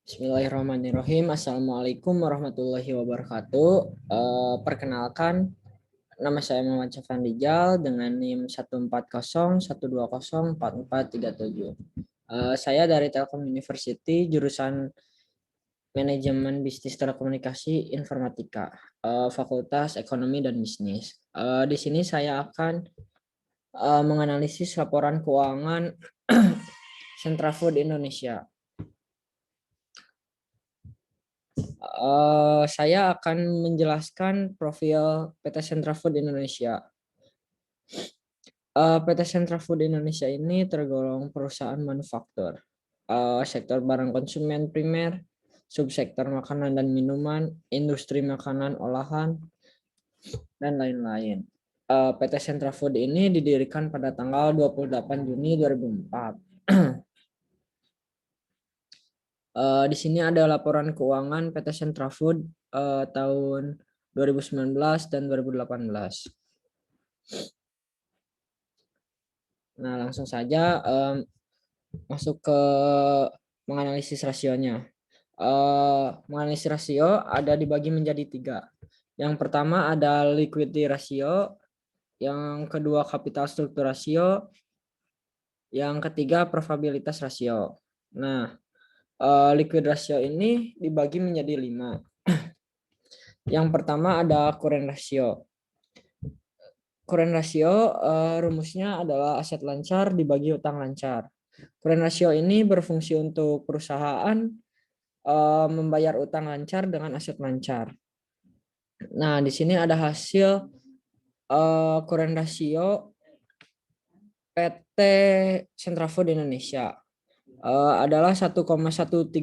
Bismillahirrahmanirrahim. Assalamualaikum warahmatullahi wabarakatuh. Perkenalkan, nama saya Muhammad Syafran Rijal dengan NIM 14012044437. Saya dari Telkom University, jurusan Manajemen Bisnis Telekomunikasi Informatika, Fakultas Ekonomi dan Bisnis. Di sini saya akan menganalisis laporan keuangan Centrafood Indonesia. Saya akan menjelaskan profil PT Centrafood Indonesia. PT Centrafood Indonesia ini tergolong perusahaan manufaktur, sektor barang konsumen primer, subsektor makanan dan minuman, industri makanan olahan, dan lain-lain. PT Centrafood ini didirikan pada tanggal 28 Juni 2004. Di sini ada laporan keuangan PT Centrafood tahun 2019 dan 2018. Nah, langsung saja masuk ke menganalisis rasionya. Menganalisis rasio ada dibagi menjadi 3. Yang pertama ada liquidity ratio, yang kedua capital struktur ratio, yang ketiga probabilitas rasio. Nah, liquid ratio ini dibagi menjadi 5. Yang pertama ada current ratio. Current ratio rumusnya adalah aset lancar dibagi utang lancar. Current ratio ini berfungsi untuk perusahaan membayar utang lancar dengan aset lancar. Nah, di sini ada hasil current ratio PT Centrafood Indonesia adalah 1,130.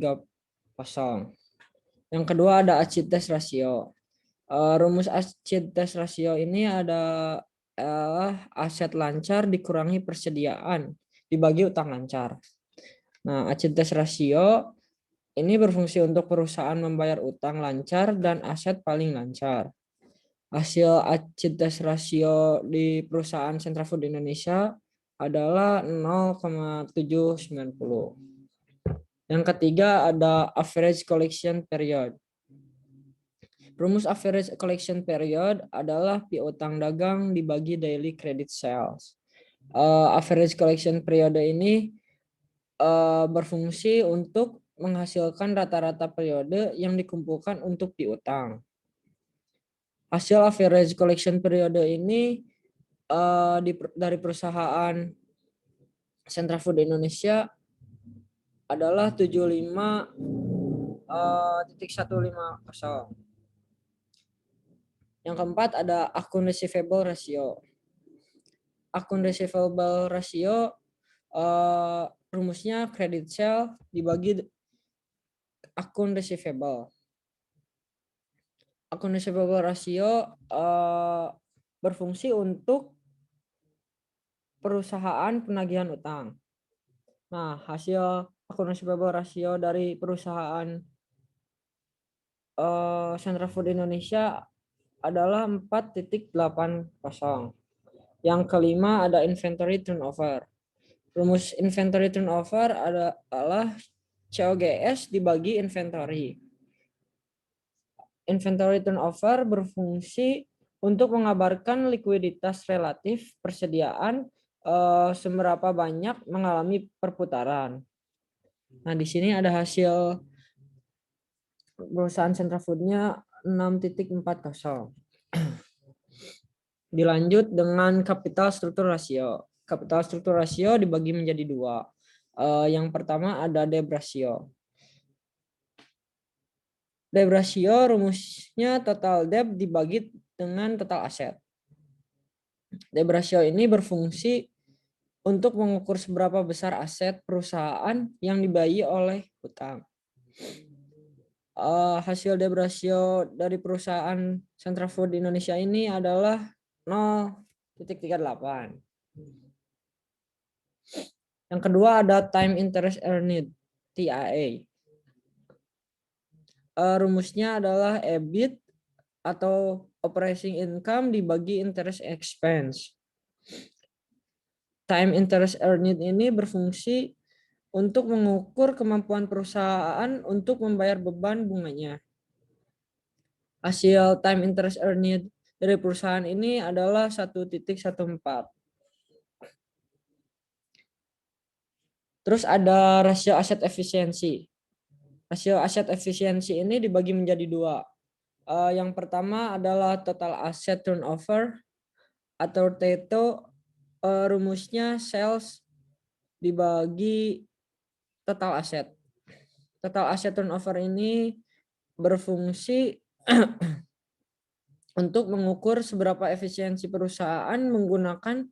Yang kedua ada acid test ratio. Rumus acid test ratio ini ada aset lancar dikurangi persediaan dibagi utang lancar. Nah, acid test ratio ini berfungsi untuk perusahaan membayar utang lancar dan aset paling lancar. Hasil acid test ratio di perusahaan Centrafood Indonesia adalah 0,790. Yang ketiga ada average collection period. Rumus average collection period adalah piutang dagang dibagi daily credit sales. Average collection period ini berfungsi untuk menghasilkan rata-rata periode yang dikumpulkan untuk piutang. Hasil average collection period ini dari perusahaan Centrafood Indonesia adalah 75.150. Yang keempat ada akun receivable ratio. Akun receivable ratio rumusnya credit sale dibagi akun receivable. Akun receivable ratio berfungsi untuk perusahaan penagihan utang. Nah, hasil akun receivable ratio dari perusahaan Centrafood Indonesia adalah 4.80. Yang kelima ada inventory turnover. Rumus inventory turnover adalah COGS dibagi inventory. Inventory turnover berfungsi untuk mengabarkan likuiditas relatif persediaan seberapa banyak mengalami perputaran. Nah, di sini ada hasil perusahaan Centrafood-nya 6.40. Dilanjut dengan capital struktur rasio. Capital struktur rasio dibagi menjadi 2. Yang pertama ada debt ratio. Debt ratio rumusnya total debt dibagi dengan total aset. Debt ratio ini berfungsi untuk mengukur seberapa besar aset perusahaan yang dibayi oleh utang. Hasil debt ratio dari perusahaan Centrafood Indonesia ini adalah 0.38. Yang kedua ada time interest earned, TIA. Rumusnya adalah EBIT atau operating income dibagi interest expense. Time interest earned ini berfungsi untuk mengukur kemampuan perusahaan untuk membayar beban bunganya. Hasil time interest earned dari perusahaan ini adalah 1,14. Terus ada rasio aset efisiensi. Rasio aset efisiensi ini dibagi menjadi dua. Yang pertama adalah total asset turnover atau TETO. Rumusnya sales dibagi total aset. Total asset turnover ini berfungsi untuk mengukur seberapa efisiensi perusahaan menggunakan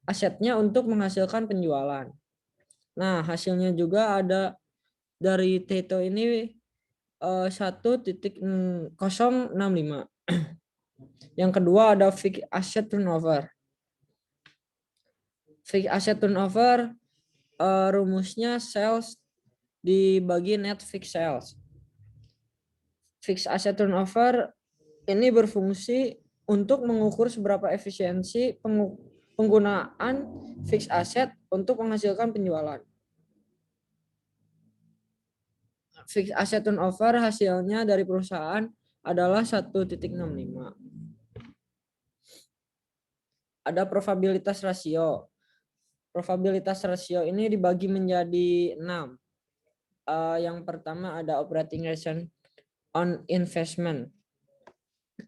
asetnya untuk menghasilkan penjualan. Nah, hasilnya juga ada dari TETO ini 1,065. Yang kedua ada fixed asset turnover. Fixed asset turnover rumusnya sales dibagi net fixed sales. Fixed asset turnover ini berfungsi untuk mengukur seberapa efisiensi penggunaan fixed asset untuk menghasilkan penjualan. Fixed asset turnover hasilnya dari perusahaan adalah 1,65. Ada probabilitas rasio. Probabilitas rasio ini dibagi menjadi 6. Yang pertama ada operating return on investment.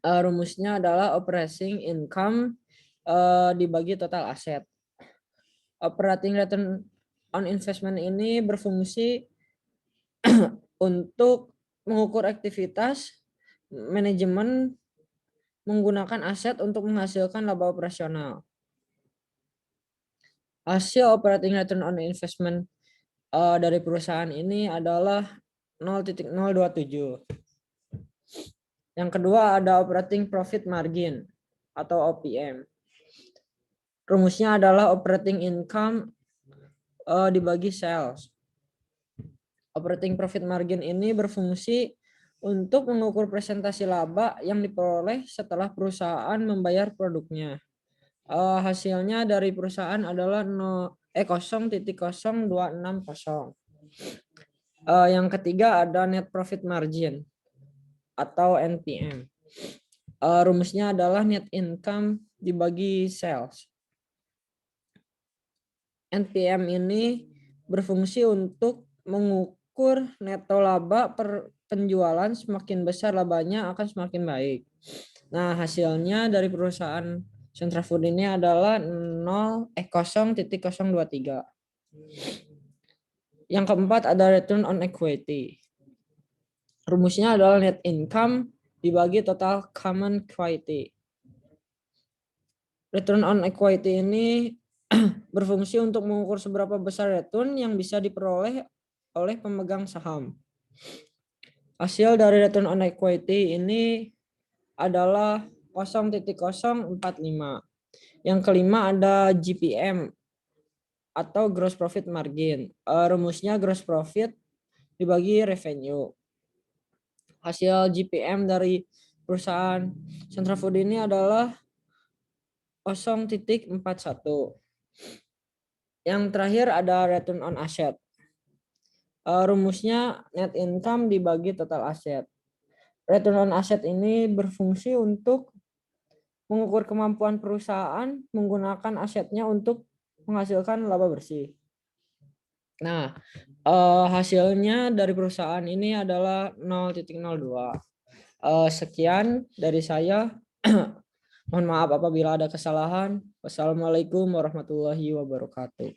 Rumusnya adalah operating income dibagi total aset. Operating return on investment ini berfungsi untuk mengukur aktivitas manajemen menggunakan aset untuk menghasilkan laba operasional. Hasil operating return on investment dari perusahaan ini adalah 0,027. Yang kedua ada operating profit margin atau OPM. Rumusnya adalah operating income dibagi sales. Operating profit margin ini berfungsi untuk mengukur presentasi laba yang diperoleh setelah perusahaan membayar produknya. Hasilnya dari perusahaan adalah 0,0260. Yang ketiga ada net profit margin atau NPM. Rumusnya adalah net income dibagi sales. NPM ini berfungsi untuk mengukur neto laba per penjualan, semakin besar labanya akan semakin baik. Nah, hasilnya dari perusahaan Sentra Food ini adalah 0,023. Yang keempat ada return on equity. Rumusnya adalah net income dibagi total common equity. Return on equity ini berfungsi untuk mengukur seberapa besar return yang bisa diperoleh oleh pemegang saham. Hasil dari return on equity ini adalah 0,045. Yang kelima ada GPM atau gross profit margin. Rumusnya gross profit dibagi revenue. Hasil GPM dari perusahaan Sentra Food ini adalah 0,41. Yang terakhir ada return on asset. Rumusnya net income dibagi total aset. Return on asset ini berfungsi untuk mengukur kemampuan perusahaan menggunakan asetnya untuk menghasilkan laba bersih. Nah, hasilnya dari perusahaan ini adalah 0,02. Sekian dari saya. Mohon maaf apabila ada kesalahan. Wassalamualaikum warahmatullahi wabarakatuh.